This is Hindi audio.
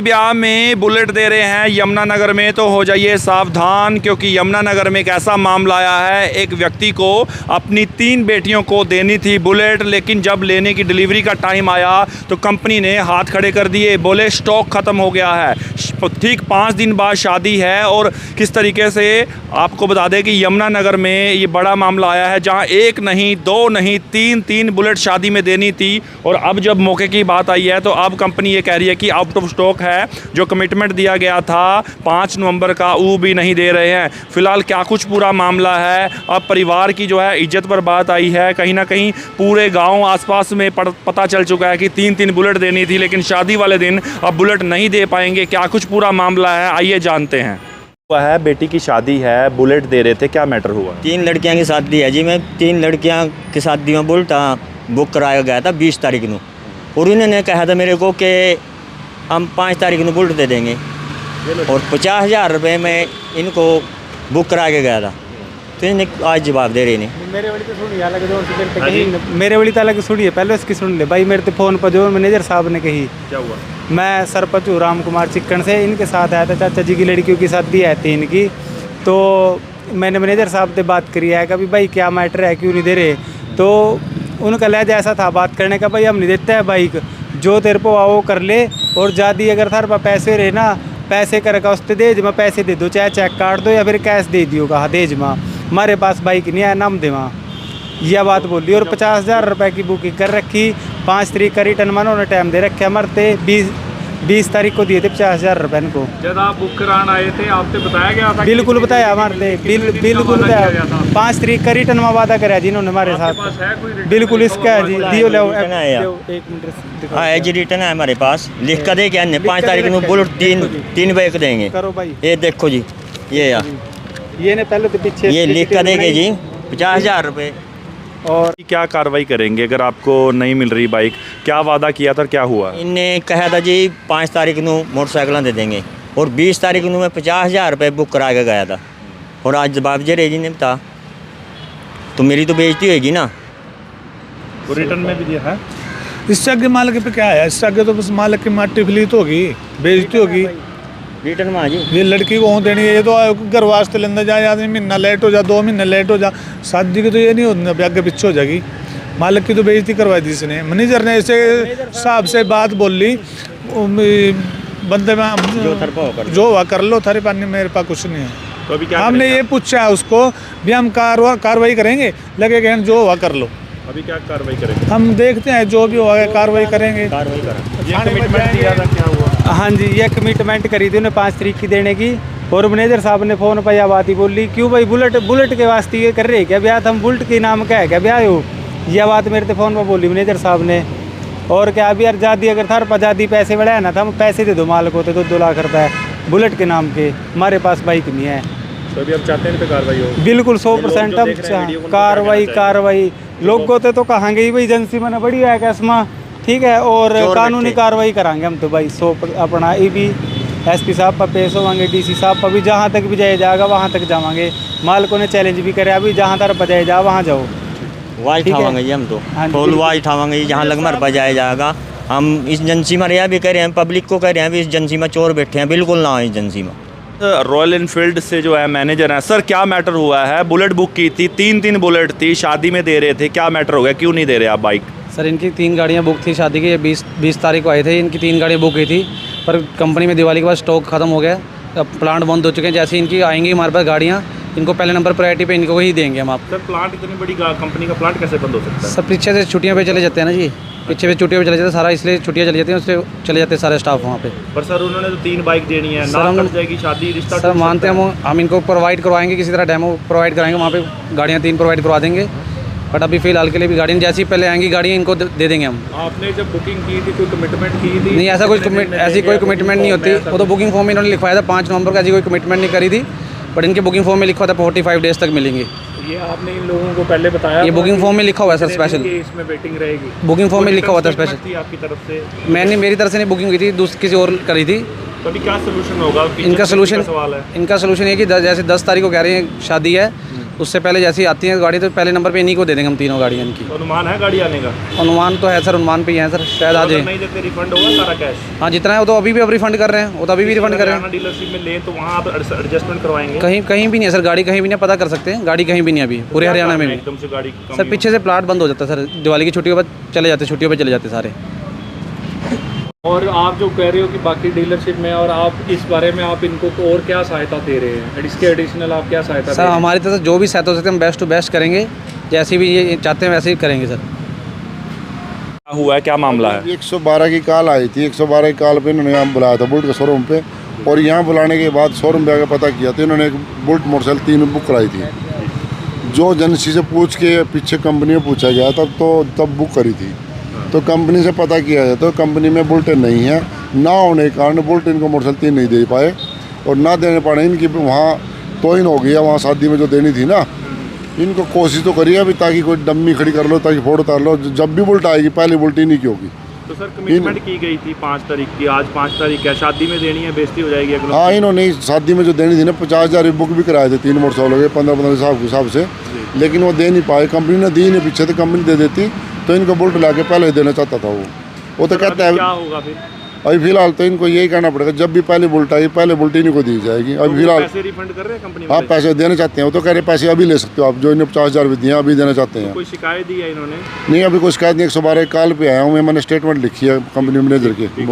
ब्याह में बुलेट दे रहे हैं यमुनानगर में, तो हो जाइए सावधान, क्योंकि यमुनानगर में एक ऐसा मामला आया है। एक व्यक्ति को अपनी 3 बेटियों को देनी थी बुलेट, लेकिन जब लेने की डिलीवरी का टाइम आया तो कंपनी ने हाथ खड़े कर दिए, बोले स्टॉक ख़त्म हो गया है। ठीक 5 दिन बाद शादी है और किस तरीके से आपको बता दें कि यमुनानगर में ये बड़ा मामला आया है, जहाँ 1 नहीं 2 नहीं 3 बुलेट शादी में देनी थी। और अब जब मौके की बात आई है तो अब कंपनी ये कह रही है कि आउट ऑफ स्टॉक है। जो कमिटमेंट दिया गया था 5 नवंबर का, वो भी नहीं दे रहे हैं। फिलहाल क्या कुछ पूरा मामला है, अब परिवार की जो है इज्जत पर बात आई है। कहीं ना कहीं पूरे गांव आसपास में पता चल चुका है कि 3 बुलेट देनी थी, लेकिन शादी वाले दिन अब बुलेट नहीं दे पाएंगे। क्या कुछ पूरा मामला है, आइए जानते हैं। है बेटी की शादी है, बुलेट दे रहे थे, क्या मैटर हुआ? 3 लड़कियां की शादी है जी। मैं 3 लड़कियां की शादी में बुलेट बुक कराया गया था 20 तारीख को, और इन्होंने कहा था मेरे को कि हम 5 तारीख को बुलेट दे देंगे, और 50,000 रुपये में इनको बुक करा के गया था। तो इन्हें आज जवाब दे रही नहीं। मेरे वाली तो सुनिए अलग जो मेरे वाली तो अलग सुनिए, पहले इसकी सुन ले भाई। मेरे तो फ़ोन पर जो मैनेजर साहब ने कही, क्या हुआ? मैं सरपंच हूँ राम कुमार चिक्कन से, इनके साथ आया था। चाचा जी की लड़कियों की शादी है 3 की, तो मैंने मैनेजर साहब से बात करी है कि भाई क्या मैटर है, क्यों नहीं दे रहे। तो उनका लहजा ऐसा था बात करने का, भाई हम नहीं देते हैं बाइक, जो तेरे को आओ कर ले, और ज़्यादा अगर थार पर पैसे रहे ना, पैसे कर उसते दे मैं पैसे दे दो, चाहे चेक काट दो या फिर कैश दे दियो, कहा देज माँ हमारे पास बाइक नहीं है, नाम दे माँ, यह बात बोली। और 50,000 रुपये की बुकिंग कर रखी। 5 तारीख का रिटर्न मानो उन्होंने टाइम दे रखे, मरते 20 तारीख को दिए थे 50,000 रुपये इनको। जब आप बुक कराना आए थे आपसे बताया गया था? बिल्कुल बताया हमारे, बिल्कुल बताया। 5 तारीख का रिटर्न में वादा कराया जिन्होंने हमारे साथ। बिल्कुल इसका है जी, दियो ले 1 मिनट। हाँ जी, रिटर्न है हमारे पास, लिख कर दे के 5 तारीख को बुलेट 3 बाइक देंगे। करो भाई, ये देखो जी, ये ने पहले तो पीछे ये लिख कर देंगे जी 50,000 रुपये। और क्या कार्रवाई करेंगे अगर आपको नहीं मिल रही बाइक? क्या वादा किया था, क्या हुआ? इनने कहा था जी 5 तारीख को मोटरसाइकिल दे देंगे, और 20 तारीख को मैं 50,000 रुपये बुक करा के गया था, और आज जवाब जे जी ने बता, तो मेरी तो बेइज्जती होगी ना। वो रिटर्न में भी दिया है। इससे आगे मालिक पे क्या है? इससे आगे तो बस मालिक की माटी फलीत होगी, बेइज्जती होगी। रिटर्न में जी ये लड़की को देनी है, ये तो घर वास्ते लेंदा जाए, आदमी महीना लेट हो जा, 2 महीने लेट हो जा, शादी की तो ये नहीं होती, आगे पीछे हो जाएगी। मालिक की तो बेइज्जती करवाई थी इसने। मैनेजर ने ऐसे साहब से बात बोल ली, बंदे में जो हुआ कर लो, थारे पानी मेरे पास कुछ नहीं है। तो अभी क्या हमने ये पूछा है उसको भी, हम कार्रवाई करेंगे, लगेगा जो हुआ कर लो। अभी क्या कार्रवाई करेंगे? हम देखते हैं, जो भी होगा कार्रवाई करेंगे। ये कमिटमेंट दिया था, क्या हुआ? हाँ जी, ये कमिटमेंट करी थी उन्हें 5 तारीख की देने की, और मैनेजर साहब ने फ़ोन पर यह बात ही बोली, क्यों भाई बुलेट के वास्ते ये कर रहे क्या ब्याह? हम बुलेट के नाम का है क्या ब्याह हो? यह बात मेरे तो फ़ोन पर बोली मैनेजर साहब ने। और क्या अभी यार ज़्यादा अगर थार पर ज़्यादा पैसे बढ़ाया ना था, हम पैसे दे दो मालिक को, तो 2 लाख रुपये बुलेट के नाम के, हमारे पास बाइक नहीं है। तो अभी हम चाहते हैं पे कार्रवाई हो? बिल्कुल 100% हम कार्रवाई लोगों तो कहांगे ही भाई, एजेंसी मैंने बड़ी है कैसमा, ठीक है, और कानूनी कार्रवाई कराएंगे हम तो भाई। अपना ये भी SP साहब पर पेश होंगे, DC साहब पर भी, जहाँ तक भी जाया जाएगा वहाँ तक जावांगे। मालिकों ने चैलेंज भी करे, अभी जहाँ तक बजाया जा वहाँ जाओ, वाज ठावांगे जी हम तो, फुल वाज ठावांगे जी, जहाँ लगमर बजाया जाएगा। हम इस एजेंसी में रिया भी कह रहे हैं, पब्लिक को कह रहे हैं भी इस एजेंसी में चोर बैठे हैं, बिल्कुल ना इस एजेंसी में। रॉयल एनफील्ड से जो है मैनेजर हैं, सर क्या मैटर हुआ है? बुलेट बुक की थी, 3 बुलेट थी, शादी में दे रहे थे, क्या मैटर हो गया, क्यों नहीं दे रहे आप बाइक? सर इनकी 3 गाड़ियाँ बुक थी शादी की, ये 20 तारीख को आए थे, इनकी 3 गाड़ियाँ बुक की थी, पर कंपनी में दिवाली के बाद स्टॉक खत्म हो गया, अब प्लांट बंद हो चुके हैं। जैसे इनकी आएंगी हमारे पास गाड़ियाँ, इनको पहले नंबर प्रायोरिटी पे इनको ही देंगे हम। आप सर प्लांट, इतनी बड़ी कंपनी का प्लांट कैसे बंद हो सकता है? सब पीछे से छुट्टियों पे चले जाते हैं ना जी, पीछे पे छुट्टियों पे चले जाते हैं, सारा इसलिए छुट्टियाँ चली जाती हैं, उससे चले जाते हैं सारे स्टाफ वहाँ पे। पर सर उन्होंने तो 3 बाइक देनी है, सर ना कट जाएगी शादी, रिश्ता सर मानते हैं हम इनको प्रोवाइड करवाएंगे, किसी तरह डेमो प्रोवाइड कराएंगे, वहाँ पे गाड़ियाँ 3 प्रोवाइड करवा देंगे। बट अभी फिलहाल के लिए भी गाड़ियाँ जैसी पहले आएंगी गाड़ियाँ इनको दे देंगे हम। आपने जब बुकिंग की थी कोई कमिटमेंट की थी? नहीं, ऐसा ऐसी कोई कमिटमेंट नहीं होती, वो तो बुकिंग फॉर्म में इन्होंने लिखवाया था 5 नवंबर का, ऐसी कोई कमिटमेंट नहीं करी थी, बट इनके बुकिंग फॉर्म में लिखा था 45 डेज तक मिलेंगे। ये आपने इन लोगों को पहले बताया? ये बुकिंग फॉर्म में लिखा हुआ है सर, स्पेशल इसमें वेटिंग रहेगी, बुकिंग फॉर्म में लिखा हुआ था स्पेशल। आपकी तरफ से? मैंने मेरी तरफ से नहीं बुकिंग की थी, किसी और करी थी। तो अभी क्या सोल्यूशन होगा? इनका सोल्यूशन ये कि जैसे 10 तारीख को कह रहे हैं शादी है, उससे पहले जैसी आती है गाड़ी तो पहले नंबर पे इन्हीं को दे देंगे हम तीनों गाड़ियाँ इनकी। तो अनुमान है गाड़ी आने का? अनुमान तो है सर, अनुमान पे ही है सर, शायद आ अगर जाए। नहीं देते रिफंड होगा सारा कैश? हाँ जितना है वो तो अभी भी अब रिफंड कर रहे हैं, वो तो अभी भी रिफंड कर रहे हैं। डीलरशिप में लें तो वहाँ आप एडजस्टमेंट करवाएंगे? कहीं भी नहीं है सर, गाड़ी कहीं भी नहीं है, पता कर सकते हैं, गाड़ी कहीं भी नहीं है अभी पूरे हरियाणा में भी। एकदम से गाड़ी कम सर पीछे से प्लाट बंद हो जाता है सर, दिवाली की छुट्टियों पर चले जाते, छुट्टियों पर चले जाते सारे। और आप जो कह रहे हो कि बाकी डीलरशिप में, और आप इस बारे में आप इनको तो और क्या सहायता दे रहे हैं, इसके एडिशनल आप क्या सहायता दे सर रहे हैं? हमारी तरफ से जो भी सहायता हो सकते हैं हम बेस्ट टू बेस्ट करेंगे, जैसी भी ये चाहते हैं वैसे ही करेंगे सर। क्या हुआ है, क्या मामला है? 112 की कॉल आई थी। 112 की कॉल पे इन्होंने यहाँ बुलाया था बुलेट के शोरूम पे, और यहाँ बुलाने के बाद शोरूम पे आके पता किया तो इन्होंने एक बुलेट मोटरसाइकिल 3 बुक कराई थी। जो एजेंसी से पूछ के पीछे कंपनी में पूछा गया तब बुक करी थी। तो कंपनी से पता किया जाए तो कंपनी में बुलेटिन नहीं है, ना होने के कारण बुलेटिन को मोटरसाइकिल 3 नहीं दे पाए, और ना देने पाने इनकी वहाँ तोहिन हो गया, वहाँ शादी में जो देनी थी ना। इनको कोशिश तो करिए अभी ताकि कोई डम्मी खड़ी कर लो, ताकि फोटो उतार लो, जब भी बुलेट आएगी पहली बुलेट ही नहीं की होगी। तो सर कमिटमेंट की गई थी 5 तारीख की, आज 5 तारीख है, शादी में देनी है, बेइज्जती हो जाएगी अगले। हाँ, इन्होंने शादी में जो देनी थी ना 50,000 बुक भी कराए थे 3 मोटरसाइकिलों के 15-15 के हिसाब से, लेकिन वो दे नहीं पाए। कंपनी ने दी नहीं, पीछे तो कंपनी दे देती तो इनको बुलेट ला के पहले देना चाहता था वो तो कहता है। क्या होगा फिर? अभी फिलहाल तो इनको यही कहना पड़ेगा, जब भी पहली बुलेट आई पहले बुलेट इन्हीं को दी जाएगी। अभी फिलहाल पैसे रिफंड कर रहे हैं कंपनी हाँ वाले? पैसे देना चाहते हैं, वो तो कह रहे पैसे अभी ले सकते हो आप, जो इन्हें 50,000 भी दिए अभी देना चाहते हैं। कोई शिकायत दी है इन्होंने? नहीं, अभी कोई शिकायत नहीं। 112 कॉल पे आया हूँ मैं, मैंने स्टेटमेंट लिखी है कंपनी मैनेजर की।